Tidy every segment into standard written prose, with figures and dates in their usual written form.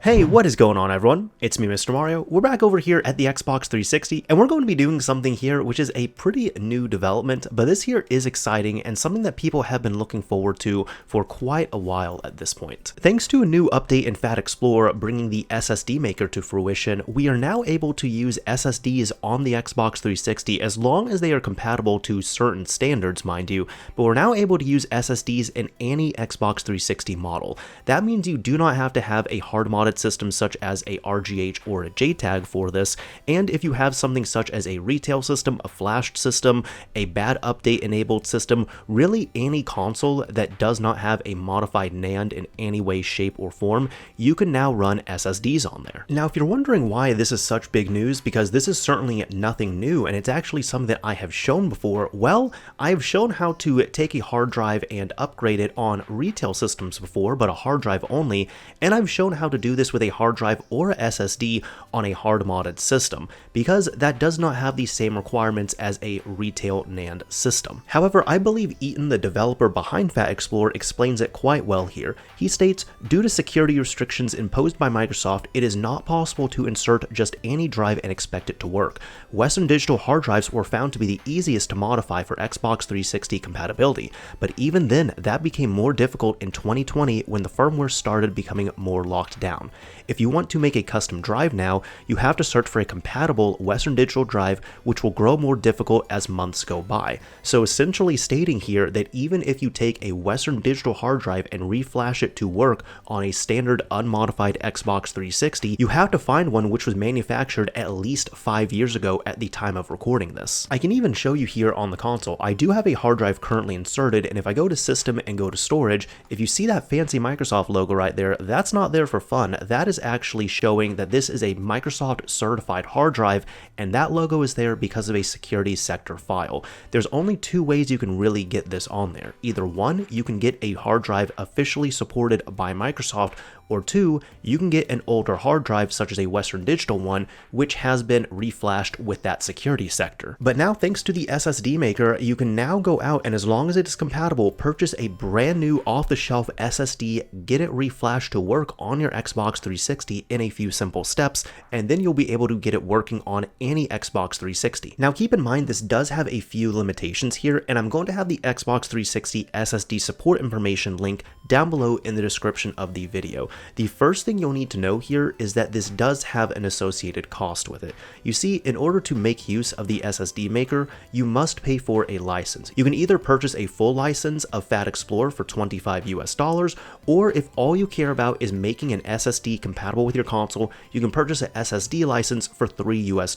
Hey, what is going on everyone? It's me, Mr. Mario. We're back over here at the Xbox 360, and we're going to be doing something here which is a pretty new development, but this here is exciting and something that people have been looking forward to for quite a while at this point. Thanks to a new update in FATXplorer bringing the SSD Maker to fruition, we are now able to use SSDs on the Xbox 360 as long as they are compatible to certain standards, mind you, but we're now able to use SSDs in any Xbox 360 model. That means you do not have to have a hard-modded systems such as a RGH or a JTAG for this, and if you have something such as a retail system, a flashed system, a bad update enabled system, really any console that does not have a modified NAND in any way, shape, or form, you can now run SSDs on there. Now, if you're wondering why this is such big news, because this is certainly nothing new and it's actually something that I have shown before, well, I have shown how to take a hard drive and upgrade it on retail systems before, but a hard drive only, and I've shown how to do this with a hard drive or a SSD on a hard-modded system, because that does not have the same requirements as a retail NAND system. However, I believe Eaton, the developer behind FATXplorer, explains it quite well here. He states, due to security restrictions imposed by Microsoft, it is not possible to insert just any drive and expect it to work. Western Digital hard drives were found to be the easiest to modify for Xbox 360 compatibility, but even then, that became more difficult in 2020 when the firmware started becoming more locked down. If you want to make a custom drive now, you have to search for a compatible Western Digital drive, which will grow more difficult as months go by. So essentially stating here that even if you take a Western Digital hard drive and reflash it to work on a standard unmodified Xbox 360, you have to find one which was manufactured at least 5 years ago at the time of recording this. I can even show you here on the console. I do have a hard drive currently inserted, and if I go to System and go to Storage, if you see that fancy Microsoft logo right there, that's not there for fun. That is actually showing that this is a Microsoft certified hard drive, and that logo is there because of a security sector file. There's only two ways you can really get this on there. Either one, you can get a hard drive officially supported by Microsoft, or two, you can get an older hard drive such as a Western Digital one, which has been reflashed with that security sector. But now, thanks to the SSD Maker, you can now go out and, as long as it is compatible, purchase a brand new off-the-shelf SSD, get it reflashed to work on your Xbox 360 in a few simple steps, and then you'll be able to get it working on any Xbox 360. Now, keep in mind this does have a few limitations here, and I'm going to have the Xbox 360 SSD support information link down below in the description of the video. The first thing you'll need to know here is that this does have an associated cost with it. You see, in order to make use of the SSD Maker, you must pay for a license. You can either purchase a full license of FATXplorer for $25 US, or if all you care about is making an SSD compatible with your console, you can purchase an SSD license for $3 US.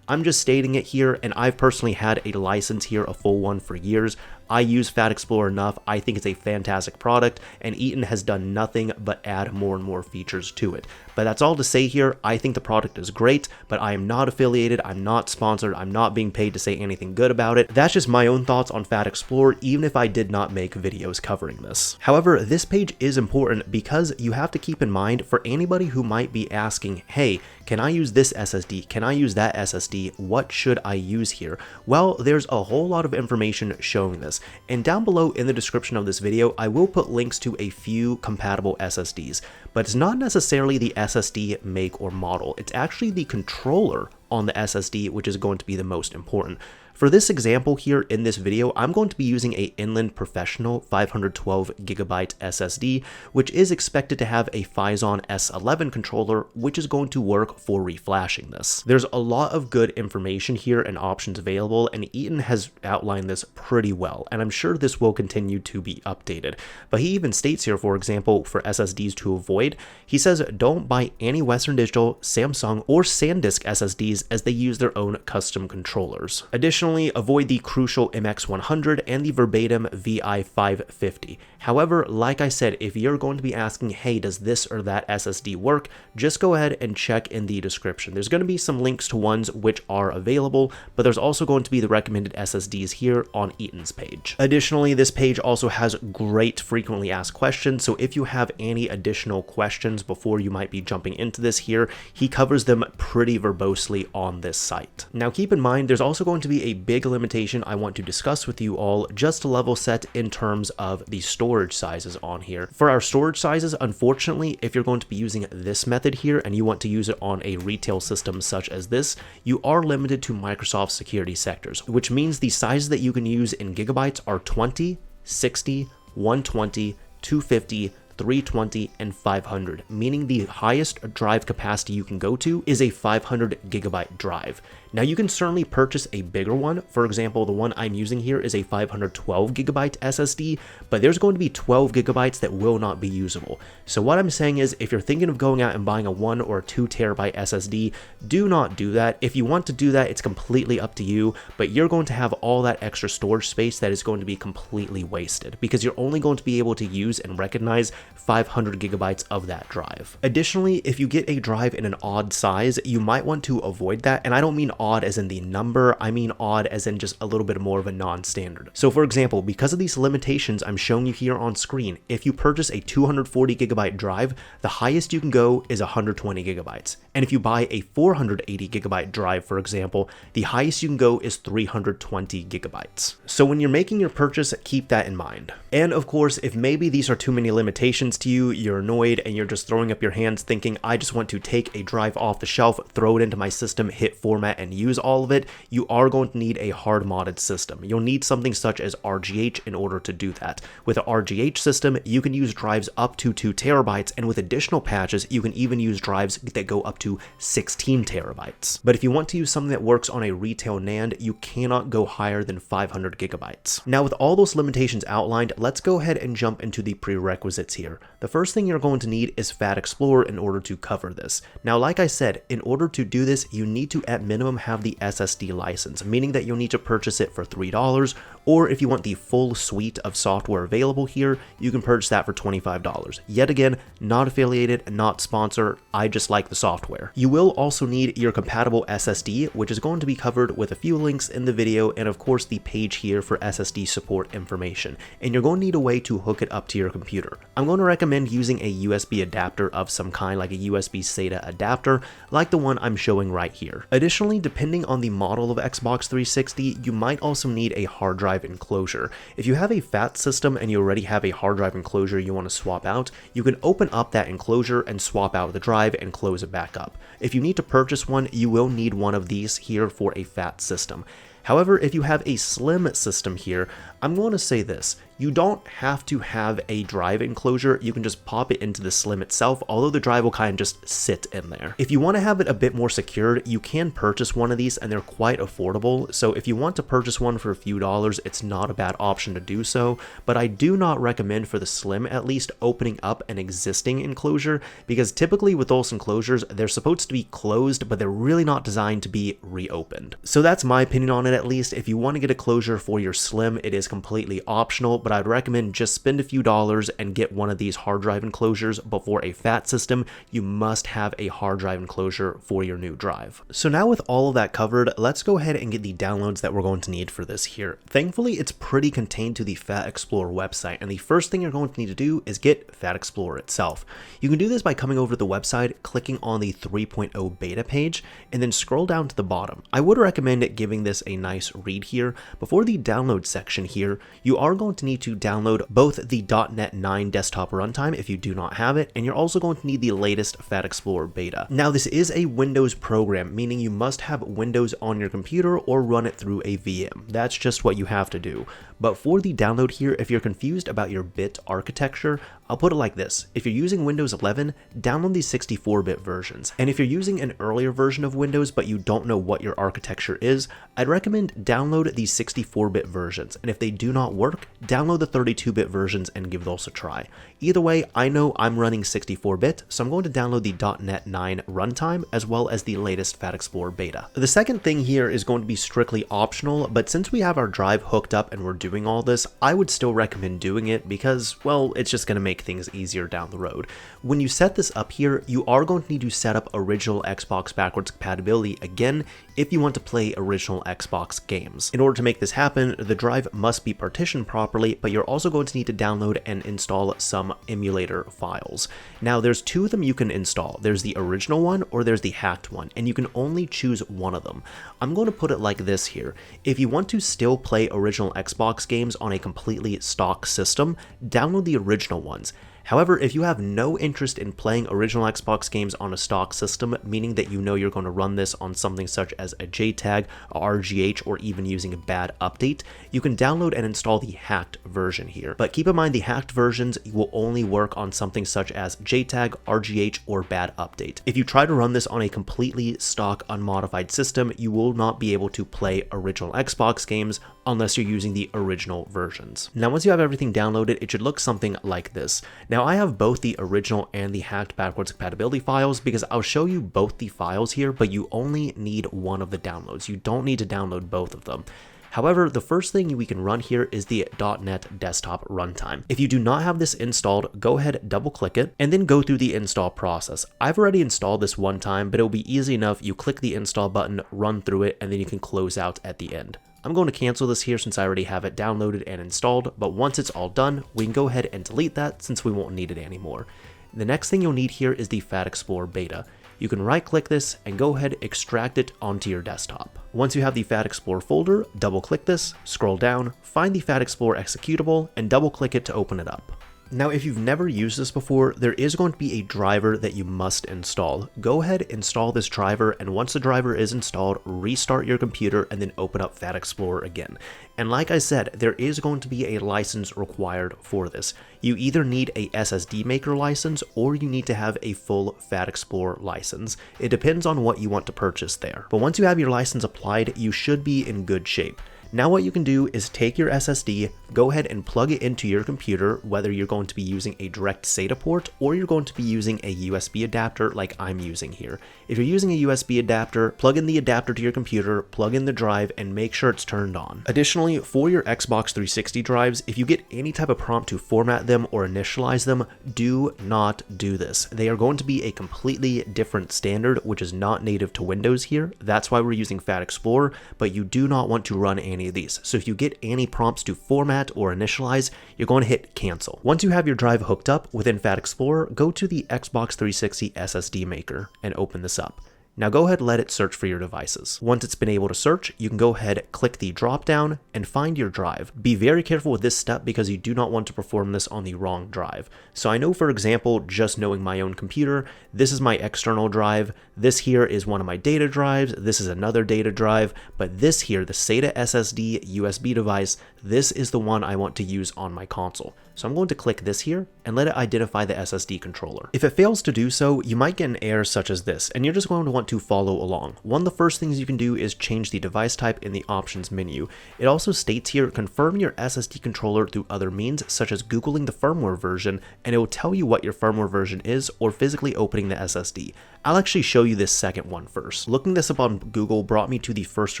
I'm just stating it here, and I've personally had a license here, a full one, for years. I use FATXplorer enough. I think it's a fantastic product, and Eaton has done nothing but add more and more features to it. But that's all to say here. I think the product is great, but I am not affiliated, I'm not sponsored, I'm not being paid to say anything good about it. That's just my own thoughts on FATXplorer, even if I did not make videos covering this. However, this page is important because you have to keep in mind, for anybody who might be asking, hey, can I use this SSD? Can I use that SSD? What should I use here? Well, there's a whole lot of information showing this. And down below in the description of this video, I will put links to a few compatible SSDs, but it's not necessarily the SSD make or model. It's actually the controller on the SSD which is going to be the most important. For this example here in this video, I'm going to be using a Inland Professional 512GB SSD, which is expected to have a Phison S11 controller, which is going to work for reflashing this. There's a lot of good information here and options available, and Eaton has outlined this pretty well, and I'm sure this will continue to be updated. But he even states here, for example, for SSDs to avoid, he says don't buy any Western Digital, Samsung, or SanDisk SSDs as they use their own custom controllers. Additionally, avoid the crucial MX100 and the verbatim VI550. However, like I said, if you're going to be asking, hey, does this or that SSD work, just go ahead and check in the description. There's going to be some links to ones which are available, but there's also going to be the recommended SSDs here on Eaton's page. Additionally, this page also has great frequently asked questions, so if you have any additional questions before you might be jumping into this here, he covers them pretty verbosely on this site. Now keep in mind, there's also going to be a big limitation I want to discuss with you all, just to level set in terms of the storage sizes on here. For our storage sizes, unfortunately, if you're going to be using this method here and you want to use it on a retail system such as this, you are limited to Microsoft security sectors, which means the sizes that you can use in gigabytes are 20, 60, 120, 250, 320, and 500, meaning the highest drive capacity you can go to is a 500 gigabyte drive. Now you can certainly purchase a bigger one. For example, the one I'm using here is a 512 gigabyte SSD, but there's going to be 12 gigabytes that will not be usable. So what I'm saying is, if you're thinking of going out and buying a 1 or 2 terabyte SSD, do not do that. If you want to do that, it's completely up to you, but you're going to have all that extra storage space that is going to be completely wasted, because you're only going to be able to use and recognize 500 gigabytes of that drive. Additionally, if you get a drive in an odd size, you might want to avoid that, and I don't mean odd as in the number, I mean odd as in just a little bit more of a non-standard. So for example, because of these limitations I'm showing you here on screen, if you purchase a 240 gigabyte drive, the highest you can go is 120 gigabytes. And if you buy a 480 gigabyte drive, for example, the highest you can go is 320 gigabytes. So when you're making your purchase, keep that in mind. And of course, if maybe these are too many limitations to you, you're annoyed and you're just throwing up your hands thinking, I just want to take a drive off the shelf, throw it into my system, hit format, and use all of it, you are going to need a hard modded system. You'll need something such as RGH in order to do that. With an RGH system, you can use drives up to 2 terabytes, and with additional patches, you can even use drives that go up to 16 terabytes. But if you want to use something that works on a retail NAND, you cannot go higher than 500 gigabytes. Now, with all those limitations outlined, let's go ahead and jump into the prerequisites here. The first thing you're going to need is FATXplorer in order to cover this. Now, like I said, in order to do this, you need to at minimum have the SSD license, meaning that you'll need to purchase it for $3, or if you want the full suite of software available here, you can purchase that for $25. Yet again, not affiliated, not sponsor, I just like the software. You will also need your compatible SSD, which is going to be covered with a few links in the video, and of course the page here for SSD support information. And you're going to need a way to hook it up to your computer. I'm going to recommend using a USB adapter of some kind, like a USB SATA adapter, like the one I'm showing right here. Additionally, depending on the model of Xbox 360, you might also need a hard drive enclosure. If you have a Phat system and you already have a hard drive enclosure you want to swap out, you can open up that enclosure and swap out the drive and close it back up. If you need to purchase one, you will need one of these here for a Phat system. However, if you have a slim system here, I'm going to say this. You don't have to have a drive enclosure, you can just pop it into the slim itself, although the drive will kind of just sit in there. If you want to have it a bit more secured, you can purchase one of these and they're quite affordable, so if you want to purchase one for a few dollars, it's not a bad option to do so, but I do not recommend for the slim at least opening up an existing enclosure, because typically with those enclosures, they're supposed to be closed, but they're really not designed to be reopened. So that's my opinion on it at least. If you want to get a closure for your slim, it is completely optional, but I'd recommend just spend a few dollars and get one of these hard drive enclosures. But for a Phat system, you must have a hard drive enclosure for your new drive. So now with all of that covered, let's go ahead and get the downloads that we're going to need for this here. Thankfully, it's pretty contained to the FATXplorer website, and the first thing you're going to need to do is get FATXplorer itself. You can do this by coming over to the website, clicking on the 3.0 beta page, and then scroll down to the bottom. I would recommend giving this a nice read here. Before the download section here, you are going to need to download both the .NET 9 desktop runtime if you do not have it, and you're also going to need the latest FATXplorer beta. Now, this is a Windows program, meaning you must have Windows on your computer or run it through a VM. That's just what you have to do. But for the download here, if you're confused about your bit architecture, I'll put it like this. If you're using Windows 11, download the 64-bit versions. And if you're using an earlier version of Windows but you don't know what your architecture is, I'd recommend download the 64-bit versions. And if they do not work, download the 32-bit versions and give those a try. Either way, I know I'm running 64-bit, so I'm going to download the .NET 9 runtime as well as the latest FATXplorer beta. The second thing here is going to be strictly optional, but since we have our drive hooked up and we're doing all this, I would still recommend doing it because, well, it's just going to make make things easier down the road. When you set this up here, you are going to need to set up original Xbox backwards compatibility again if you want to play original Xbox games. In order to make this happen, the drive must be partitioned properly, but you're also going to need to download and install some emulator files. Now, there's two of them you can install. There's the original one or there's the hacked one, and you can only choose one of them. I'm going to put it like this here. If you want to still play original Xbox games on a completely stock system, download the original ones. However, if you have no interest in playing original Xbox games on a stock system, meaning that you know you're going to run this on something such as a JTAG, a RGH, or even using a bad update, you can download and install the hacked version here. But keep in mind, the hacked versions will only work on something such as JTAG, RGH, or bad update. If you try to run this on a completely stock unmodified system, you will not be able to play original Xbox games unless you're using the original versions. Now, once you have everything downloaded, it should look something like this. Now, I have both the original and the hacked backwards compatibility files because I'll show you both the files here, but you only need one of the downloads. You don't need to download both of them. However, the first thing we can run here is the .NET desktop runtime. If you do not have this installed, go ahead, double click it, and then go through the install process. I've already installed this one time, but it'll be easy enough. You click the install button, run through it, and then you can close out at the end. I'm going to cancel this here since I already have it downloaded and installed, but once it's all done, we can go ahead and delete that since we won't need it anymore. The next thing you'll need here is the FATXplorer beta. You can right click this and go ahead, extract it onto your desktop. Once you have the FATXplorer folder, double click this, scroll down, find the FATXplorer executable, and double click it to open it up. Now, if you've never used this before, there is going to be a driver that you must install. Go ahead, install this driver, and once the driver is installed, restart your computer and then open up FATXplorer again. And like I said, there is going to be a license required for this. You either need a SSD Maker license or you need to have a full FATXplorer license. It depends on what you want to purchase there. But once you have your license applied, you should be in good shape. Now what you can do is take your SSD, go ahead and plug it into your computer, whether you're going to be using a direct SATA port or you're going to be using a USB adapter like I'm using here. If you're using a USB adapter, plug in the adapter to your computer, plug in the drive, and make sure it's turned on. Additionally, for your Xbox 360 drives, if you get any type of prompt to format them or initialize them, do not do this. They are going to be a completely different standard, which is not native to Windows here. That's why we're using FATXplorer, but you do not want to run any of these. So if you get any prompts to format or initialize, you're going to hit cancel. Once you have your drive hooked up within FATXplorer, go to the Xbox 360 SSD Maker and open this up. Now go ahead and let it search for your devices. Once it's been able to search, you can go ahead, click the drop down and find your drive. Be very careful with this step because you do not want to perform this on the wrong drive. So I know, for example, just knowing my own computer, this is my external drive, this here is one of my data drives, this is another data drive, but this here, the SATA SSD USB device, this is the one I want to use on my console. So I'm going to click this here and let it identify the SSD controller. If it fails to do so, you might get an error such as this, and you're just going to want to follow along. One of the first things you can do is change the device type in the options menu. It also states here, confirm your SSD controller through other means, such as Googling the firmware version, and it will tell you what your firmware version is, or physically opening the SSD. I'll actually show you this second one first. Looking this up on Google brought me to the first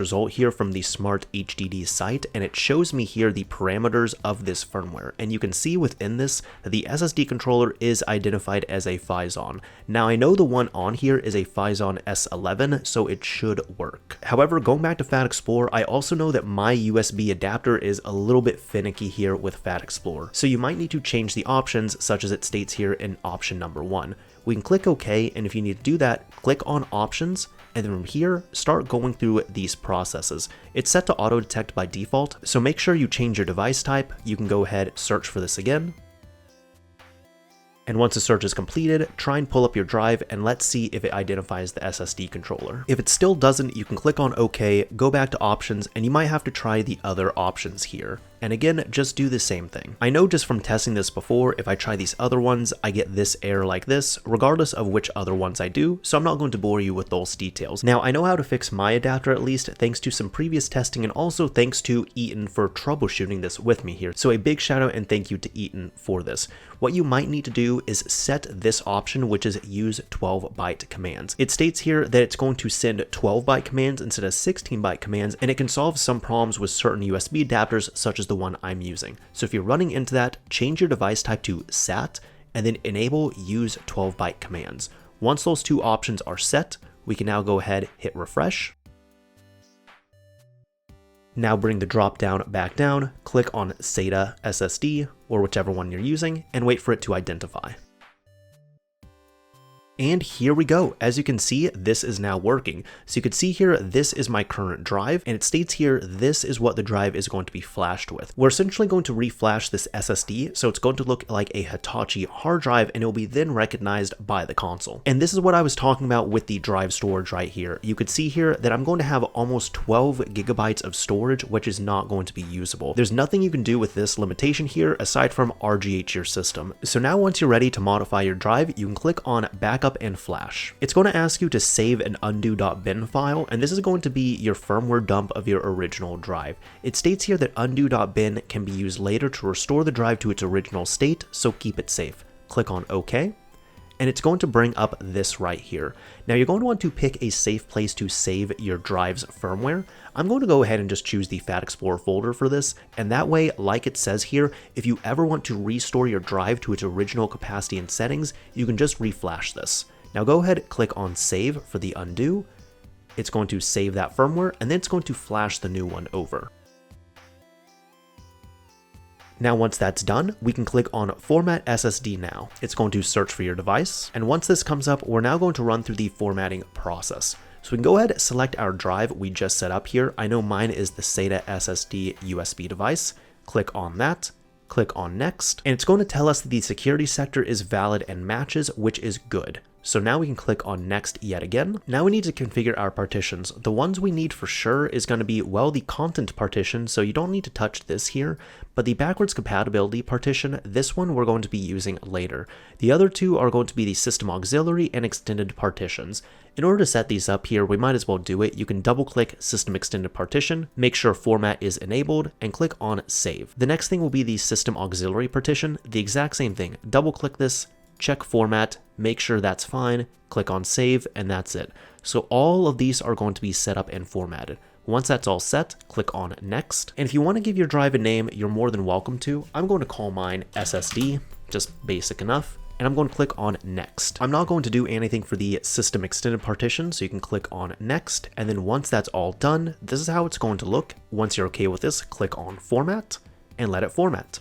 result here from the Smart HDD site, and it shows me here the parameters of this firmware. And you can see within this that the SSD controller is identified as a Phison. Now I know the one on here is a Phison S11, so it should work. However, going back to FATXplorer, I also know that my USB adapter is a little bit finicky here with FATXplorer. So you might need to change the options such as it states here in option number 1. We can click OK, and if you need to do that, click on options, and then from here, start going through these processes. It's set to auto detect by default, so make sure you change your device type. You can go ahead, search for this again. And once the search is completed, try and pull up your drive and let's see if it identifies the SSD controller. If it still doesn't, you can click on OK, go back to options, and you might have to try the other options here. And again, just do the same thing. I know just from testing this before, if I try these other ones, I get this error like this, regardless of which other ones I do, so I'm not going to bore you with those details. Now, I know how to fix my adapter at least, thanks to some previous testing, and also thanks to Eaton for troubleshooting this with me here. So a big shout out and thank you to Eaton for this. What you might need to do is set this option, which is use 12-byte commands. It states here that it's going to send 12-byte commands instead of 16-byte commands, and it can solve some problems with certain USB adapters, such as the one I'm using. So if you're running into that, change your device type to SAT and then enable use 12-byte commands. Once those two options are set, we can now go ahead, hit refresh. Now bring the drop down back down, click on SATA SSD or whichever one you're using, and wait for it to identify. And here we go. As you can see, this is now working. So you can see here, this is my current drive, and it states here, this is what the drive is going to be flashed with. We're essentially going to reflash this SSD, so it's going to look like a Hitachi hard drive, and it will be then recognized by the console. And this is what I was talking about with the drive storage right here. You could see here that I'm going to have almost 12 gigabytes of storage, which is not going to be usable. There's nothing you can do with this limitation here aside from RGH your system. So now once you're ready to modify your drive, you can click on Backup and Flash. It's going to ask you to save an undo.bin file, and this is going to be your firmware dump of your original drive. It states here that undo.bin can be used later to restore the drive to its original state, so keep it safe. Click on OK, and it's going to bring up this right here. Now you're going to want to pick a safe place to save your drive's firmware. I'm going to go ahead and just choose the FATXplorer folder for this, and that way, like it says here, if you ever want to restore your drive to its original capacity and settings, you can just reflash this. Now go ahead, click on save for the undo. It's going to save that firmware, and then it's going to flash the new one over. Now once that's done, we can click on Format SSD Now. It's going to search for your device, and once this comes up, we're now going to run through the formatting process. So we can go ahead and select our drive we just set up here. I know mine is the SATA SSD USB device. Click on that. Click on Next, and it's going to tell us that the security sector is valid and matches, which is good. So now we can click on Next yet again. Now we need to configure our partitions. The ones we need for sure is going to be, well, the content partition, so you don't need to touch this here, but the backwards compatibility partition, this one we're going to be using later. The other two are going to be the system auxiliary and extended partitions. In order to set these up here, we might as well do it. You can double click System Extended Partition, make sure Format is enabled, and click on Save. The next thing will be the System Auxiliary Partition, the exact same thing. Double click this, check Format, make sure that's fine, click on Save, and that's it. So all of these are going to be set up and formatted. Once that's all set, click on Next. And if you want to give your drive a name, you're more than welcome to. I'm going to call mine SSD, just basic enough. And I'm going to click on Next. I'm not going to do anything for the System Extended Partition, so you can click on Next. And then once that's all done, this is how it's going to look. Once you're okay with this, click on Format and let it format.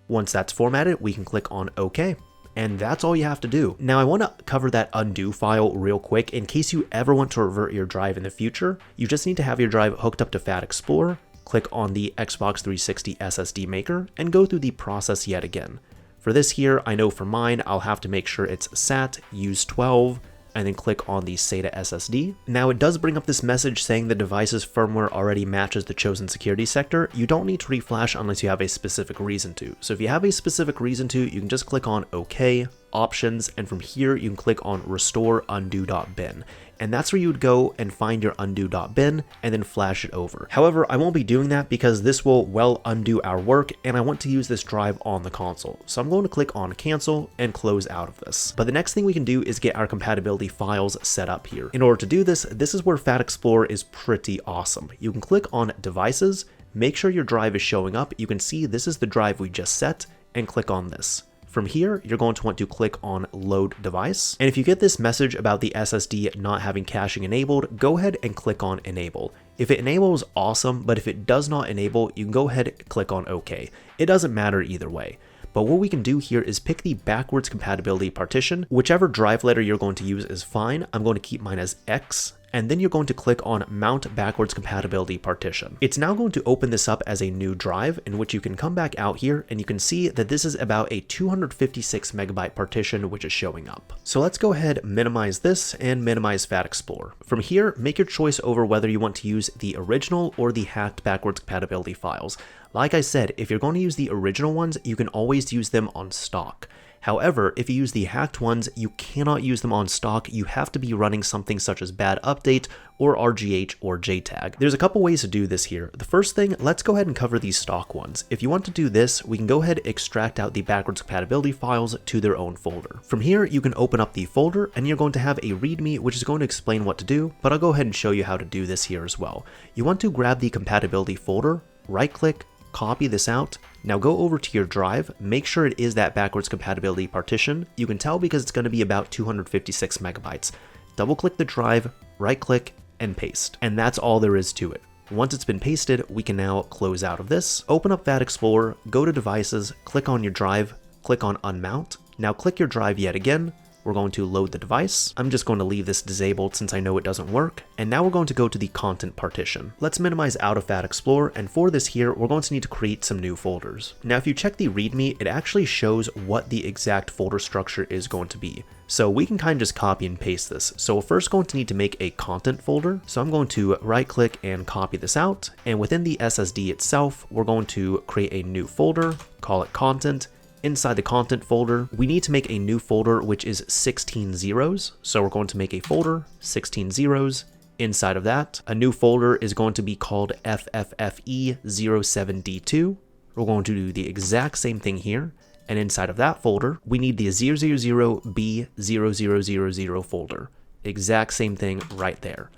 Once that's formatted, we can click on OK. And that's all you have to do. Now I want to cover that undo file real quick in case you ever want to revert your drive in the future. You just need to have your drive hooked up to FATXplorer, click on the Xbox 360 SSD Maker, and go through the process yet again. For this here, I know for mine, I'll have to make sure it's SAT, use 12, and then click on the SATA SSD. Now it does bring up this message saying the device's firmware already matches the chosen security sector. You don't need to reflash unless you have a specific reason to. So if you have a specific reason to, you can just click on OK, Options, and from here you can click on Restore Undo.bin. And that's where you would go and find your undo.bin and then flash it over. However, I won't be doing that because this will well undo our work and I want to use this drive on the console. So I'm going to click on Cancel and close out of this. But the next thing we can do is get our compatibility files set up here. In order to do this, this is where FATXplorer is pretty awesome. You can click on Devices, make sure your drive is showing up. You can see this is the drive we just set and click on this. From here, you're going to want to click on Load Device. And if you get this message about the SSD not having caching enabled, go ahead and click on Enable. If it enables, awesome, but if it does not enable, you can go ahead and click on OK. It doesn't matter either way. But what we can do here is pick the backwards compatibility partition. Whichever drive letter you're going to use is fine. I'm going to keep mine as X. And then you're going to click on Mount Backwards Compatibility Partition. It's now going to open this up as a new drive in which you can come back out here and you can see that this is about a 256 megabyte partition which is showing up. So let's go ahead, minimize this and minimize FATXplorer. From here, make your choice over whether you want to use the original or the hacked backwards compatibility files. Like I said, if you're going to use the original ones, you can always use them on stock. However, if you use the hacked ones, you cannot use them on stock. You have to be running something such as Bad Update or RGH or JTAG. There's a couple ways to do this here. The first thing, let's go ahead and cover these stock ones. If you want to do this, we can go ahead and extract out the backwards compatibility files to their own folder. From here, you can open up the folder and you're going to have a README which is going to explain what to do, but I'll go ahead and show you how to do this here as well. You want to grab the compatibility folder, right click, copy this out. Now go over to your drive, make sure it is that backwards compatibility partition. You can tell because it's going to be about 256 megabytes. Double click the drive, right click, and paste. And that's all there is to it. Once it's been pasted, we can now close out of this, open up FATXplorer, go to devices, click on your drive, click on unmount. Now click your drive yet again. We're going to load the device. I'm just going to leave this disabled since I know it doesn't work. And now we're going to go to the content partition. Let's minimize out of FATXplorer, and for this here, we're going to need to create some new folders. Now, if you check the README, it actually shows what the exact folder structure is going to be. So we can kind of just copy and paste this. So we're first going to need to make a content folder. So I'm going to right click and copy this out. And within the SSD itself, we're going to create a new folder, call it content. Inside the content folder, we need to make a new folder, which is 16 zeros. So we're going to make a folder, 16 zeros. Inside of that, a new folder is going to be called FFFE07D2. We're going to do the exact same thing here. And inside of that folder, we need the 000B0000 folder. Exact same thing right there.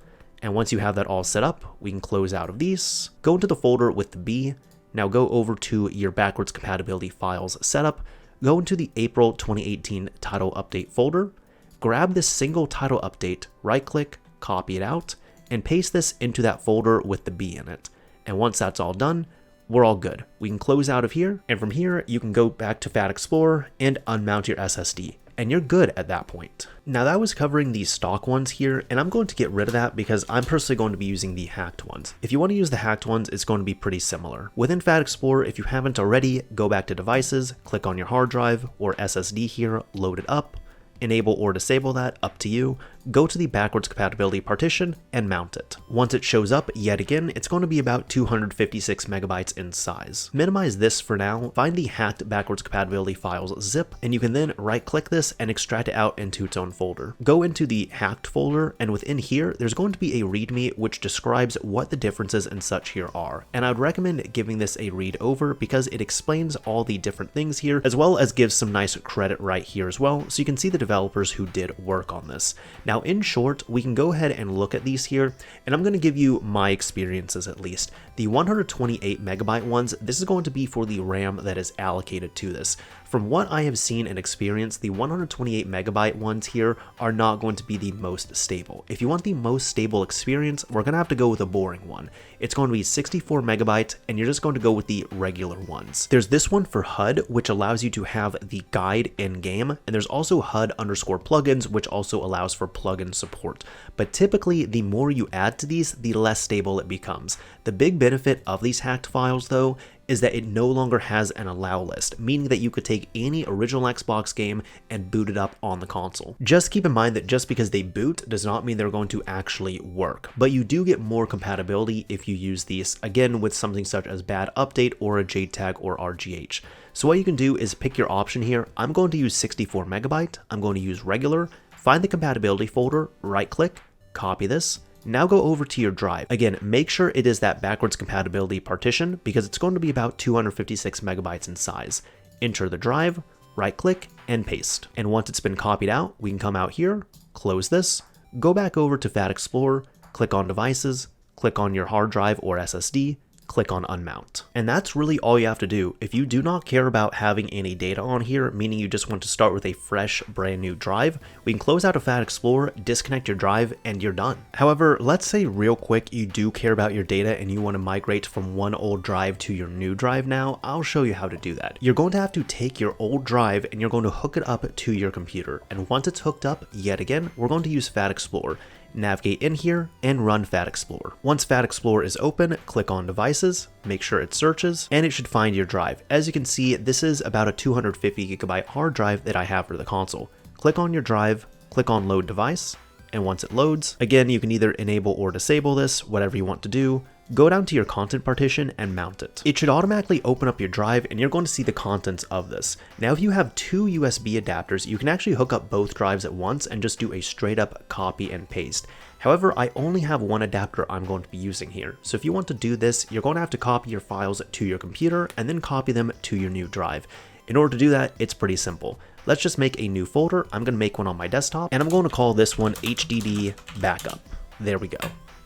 And once you have that all set up, we can close out of these, go into the folder with the B. Now go over to your backwards compatibility files setup, go into the April 2018 title update folder, grab this single title update, right click, copy it out, and paste this into that folder with the B in it. And once that's all done, we're all good. We can close out of here, and from here, you can go back to FATXplorer and unmount your SSD. And you're good at that point. Now that was covering the stock ones here, and I'm going to get rid of that because I'm personally going to be using the hacked ones. If you want to use the hacked ones, it's going to be pretty similar. Within FATXplorer, if you haven't already, go back to devices, click on your hard drive or SSD here, load it up, enable or disable that, up to you. Go to the backwards compatibility partition and mount it. Once it shows up yet again, it's going to be about 256 megabytes in size. Minimize this for now, find the hacked backwards compatibility files zip, and you can then right click this and extract it out into its own folder. Go into the hacked folder, and within here, there's going to be a readme which describes what the differences and such here are. And I would recommend giving this a read over because it explains all the different things here, as well as gives some nice credit right here as well, so you can see the developers who did work on this. Now, in short, we can go ahead and look at these here, and I'm going to give you my experiences at least. The 128 megabyte ones, this is going to be for the RAM that is allocated to this. From what I have seen and experienced, the 128 megabyte ones here are not going to be the most stable. If you want the most stable experience, we're going to have to go with a boring one. It's going to be 64 megabyte, and you're just going to go with the regular ones. There's this one for HUD, which allows you to have the guide in game, and there's also HUD_plugins, which also allows for plugin support. But typically, the more you add to these, the less stable it becomes. The big benefit of these hacked files, though, is that it no longer has an allow list, meaning that you could take any original Xbox game and boot it up on the console. Just keep in mind that just because they boot does not mean they're going to actually work, but you do get more compatibility if you use these, again, with something such as bad update or a JTAG or RGH. So what you can do is pick your option here. I'm going to use 64 megabyte, I'm going to use regular, find the compatibility folder, right click, copy this. Now go over to your drive. Again, make sure it is that backwards compatibility partition because it's going to be about 256 megabytes in size. Enter the drive, right click, and paste. And once it's been copied out, we can come out here, close this, go back over to FATXplorer, click on devices, click on your hard drive or SSD, click on unmount. And that's really all you have to do. If you do not care about having any data on here, meaning you just want to start with a fresh brand new drive, we can close out of FATXplorer, disconnect your drive, and you're done. However, let's say real quick you do care about your data and you want to migrate from one old drive to your new drive now. I'll show you how to do that. You're going to have to take your old drive and you're going to hook it up to your computer. And once it's hooked up, yet again, we're going to use FATXplorer. Navigate in here and run FATXplorer. Once FATXplorer is open, click on devices, make sure it searches, and it should find your drive. As you can see, this is about a 250 gigabyte hard drive that I have for the console. Click on your drive, click on load device, and once it loads, again, you can either enable or disable this, whatever you want to do. Go down to your content partition and mount it. It should automatically open up your drive and you're going to see the contents of this. Now, if you have two USB adapters, you can actually hook up both drives at once and just do a straight up copy and paste. However, I only have one adapter I'm going to be using here. So if you want to do this, you're going to have to copy your files to your computer and then copy them to your new drive. In order to do that, it's pretty simple. Let's just make a new folder. I'm going to make one on my desktop and I'm going to call this one HDD Backup. There we go.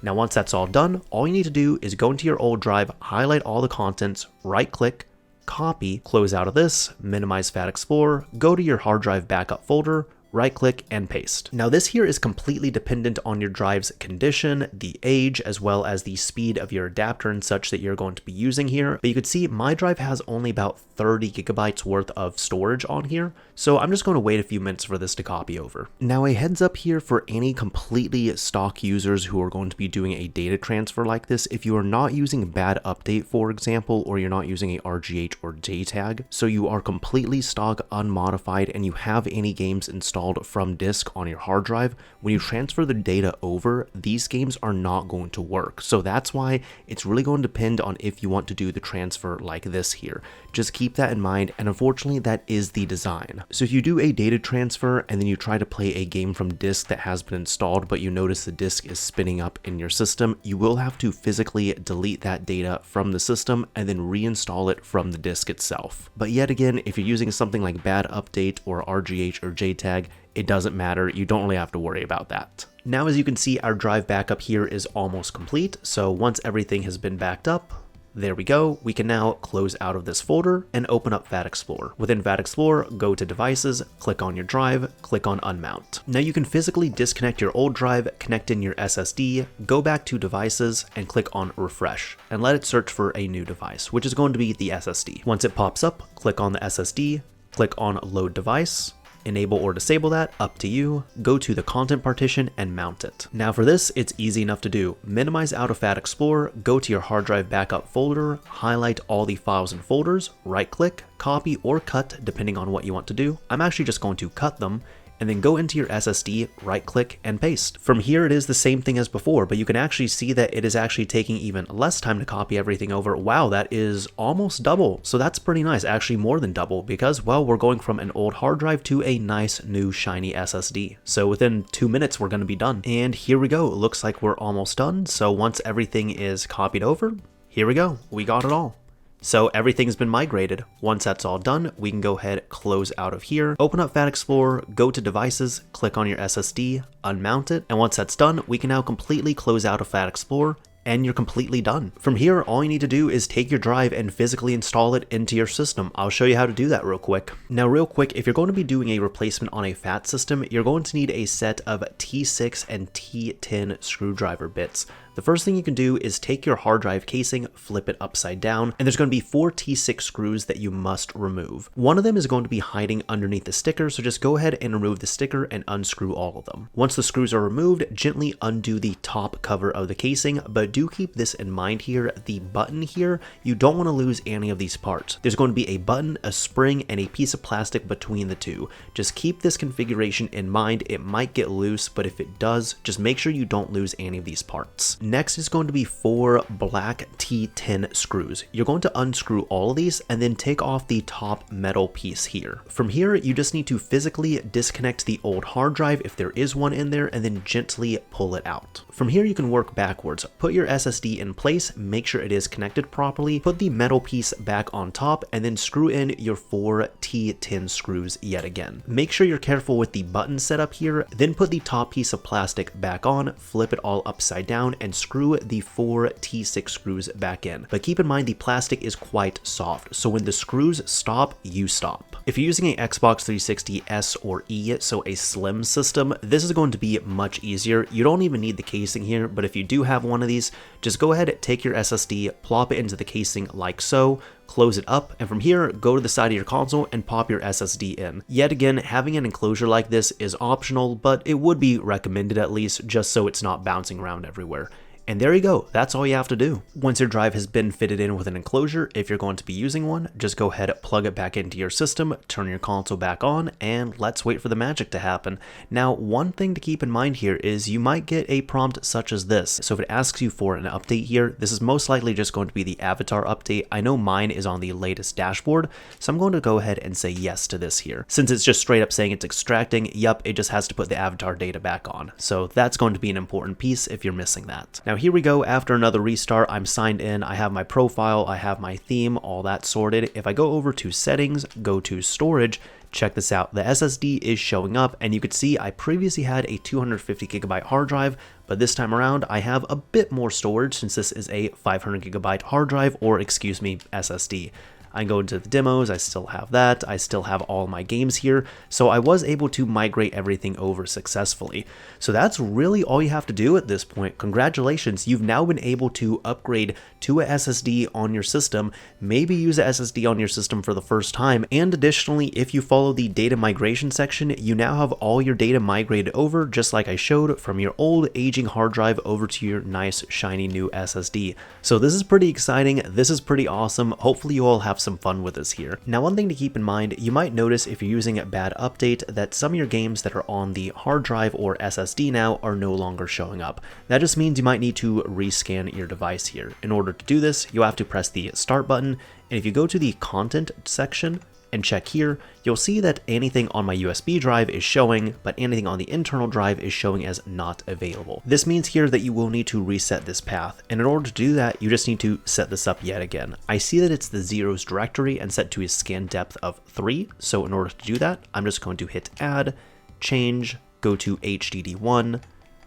Now once that's all done, all you need to do is go into your old drive, highlight all the contents, right click, copy, close out of this, minimize FATXplorer, go to your hard drive backup folder, right click and paste. Now this here is completely dependent on your drive's condition, the age, as well as the speed of your adapter and such that you're going to be using here. But you can see my drive has only about 30 gigabytes worth of storage on here, so I'm just going to wait a few minutes for this to copy over. Now a heads up here for any completely stock users who are going to be doing a data transfer like this, if you are not using bad update, for example, or you're not using a RGH or JTAG, so you are completely stock unmodified and you have any games installed from disk on your hard drive, when you transfer the data over, these games are not going to work. So that's why it's really going to depend on if you want to do the transfer like this here. Just keep that in mind, and unfortunately that is the design. So if you do a data transfer and then you try to play a game from disk that has been installed, but you notice the disk is spinning up in your system, you will have to physically delete that data from the system and then reinstall it from the disk itself. But yet again, if you're using something like bad update or RGH or JTAG, it doesn't matter. You don't really have to worry about that. Now, as you can see, our drive backup here is almost complete. So once everything has been backed up, there we go. We can now close out of this folder and open up FATXplorer. Within FATXplorer, go to Devices, click on your drive, click on Unmount. Now you can physically disconnect your old drive, connect in your SSD, go back to Devices, and click on Refresh, and let it search for a new device, which is going to be the SSD. Once it pops up, click on the SSD, click on Load Device, enable or disable that, up to you. Go to the content partition and mount it. Now for this, it's easy enough to do. Minimize out of FATXplorer, go to your hard drive backup folder, highlight all the files and folders, right click, copy or cut depending on what you want to do. I'm actually just going to cut them, and then go into your SSD, right click and paste. From here it is the same thing as before, but you can actually see that it is actually taking even less time to copy everything over. Wow, that is almost double. So that's pretty nice, actually more than double, because well, we're going from an old hard drive to a nice new shiny SSD. So within 2 minutes we're going to be done. And here we go, it looks like we're almost done. So once everything is copied over, here we go, we got it all. So everything's been migrated. Once that's all done, we can go ahead, close out of here, open up FATXplorer, go to Devices, click on your SSD, unmount it, and once that's done, we can now completely close out of FATXplorer, and you're completely done. From here, all you need to do is take your drive and physically install it into your system. I'll show you how to do that real quick. Now, real quick, if you're going to be doing a replacement on a Phat system, you're going to need a set of T6 and T10 screwdriver bits. The first thing you can do is take your hard drive casing, flip it upside down, and there's going to be 4 T6 screws that you must remove. One of them is going to be hiding underneath the sticker, so just go ahead and remove the sticker and unscrew all of them. Once the screws are removed, gently undo the top cover of the casing, but do keep this in mind here, the button here, you don't want to lose any of these parts. There's going to be a button, a spring, and a piece of plastic between the two. Just keep this configuration in mind. It might get loose, but if it does, just make sure you don't lose any of these parts. Next is going to be 4 black T10 screws. You're going to unscrew all of these and then take off the top metal piece here. From here, you just need to physically disconnect the old hard drive if there is one in there and then gently pull it out. From here, you can work backwards. Put your SSD in place, make sure it is connected properly, put the metal piece back on top, and then screw in your 4 T10 screws yet again. Make sure you're careful with the button setup here, then put the top piece of plastic back on, flip it all upside down, and screw the 4 T6 screws back in. But keep in mind the plastic is quite soft, so when the screws stop, you stop. If you're using an Xbox 360 S or E, so a slim system, this is going to be much easier. You don't even need the casing here, but if you do have one of these, just go ahead, take your SSD, plop it into the casing like so, close it up, and from here, go to the side of your console and pop your SSD in. Yet again, having an enclosure like this is optional, but it would be recommended at least, just so it's not bouncing around everywhere. And there you go, that's all you have to do. Once your drive has been fitted in with an enclosure, if you're going to be using one, just go ahead, plug it back into your system, turn your console back on, and let's wait for the magic to happen. Now, one thing to keep in mind here is you might get a prompt such as this. So if it asks you for an update here, this is most likely just going to be the avatar update. I know mine is on the latest dashboard, so I'm going to go ahead and say yes to this here. Since it's just straight up saying it's extracting, yup, it just has to put the avatar data back on. So that's going to be an important piece if you're missing that. Now here we go, after another restart, I'm signed in, I have my profile, I have my theme, all that sorted. If I go over to settings, go to storage, check this out. The SSD is showing up, and you could see I previously had a 250GB hard drive, but this time around I have a bit more storage since this is a 500GB hard drive, or excuse me, SSD. I can go into the demos, I still have that, I still have all my games here, so I was able to migrate everything over successfully. So that's really all you have to do at this point. Congratulations, you've now been able to upgrade to a SSD on your system, maybe use a SSD on your system for the first time, and additionally, if you follow the data migration section, you now have all your data migrated over, just like I showed, from your old aging hard drive over to your nice shiny new SSD. So this is pretty exciting, this is pretty awesome, hopefully you all have some fun with this here. Now, one thing to keep in mind, you might notice if you're using a bad update that some of your games that are on the hard drive or SSD now are no longer showing up. That just means you might need to rescan your device here. In order to do this, you have to press the start button, and if you go to the content section and check here, you'll see that anything on my USB drive is showing, but anything on the internal drive is showing as not available. This means here that you will need to reset this path, and in order to do that, you just need to set this up yet again. I see that it's the zeros directory and set to a scan depth of 3, so in order to do that, I'm just going to hit add, change, go to HDD1,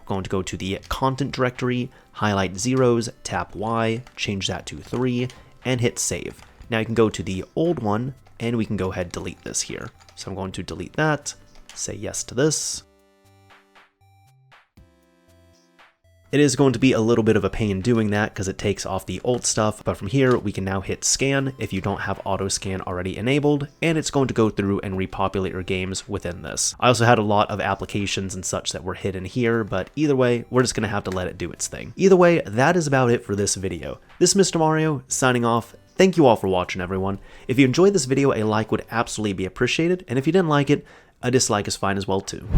going to go to the content directory, highlight zeros, tap Y, change that to 3, and hit save. Now you can go to the old one, and we can go ahead and delete this here. So I'm going to delete that, say yes to this. It is going to be a little bit of a pain doing that because it takes off the old stuff, but from here we can now hit scan if you don't have auto scan already enabled, and it's going to go through and repopulate your games within this. I also had a lot of applications and such that were hidden here, but either way, we're just going to have to let it do its thing. Either way, that is about it for this video. This is Mr. Mario, signing off. Thank you all for watching, everyone. If you enjoyed this video, a like would absolutely be appreciated, and if you didn't like it, a dislike is fine as well too.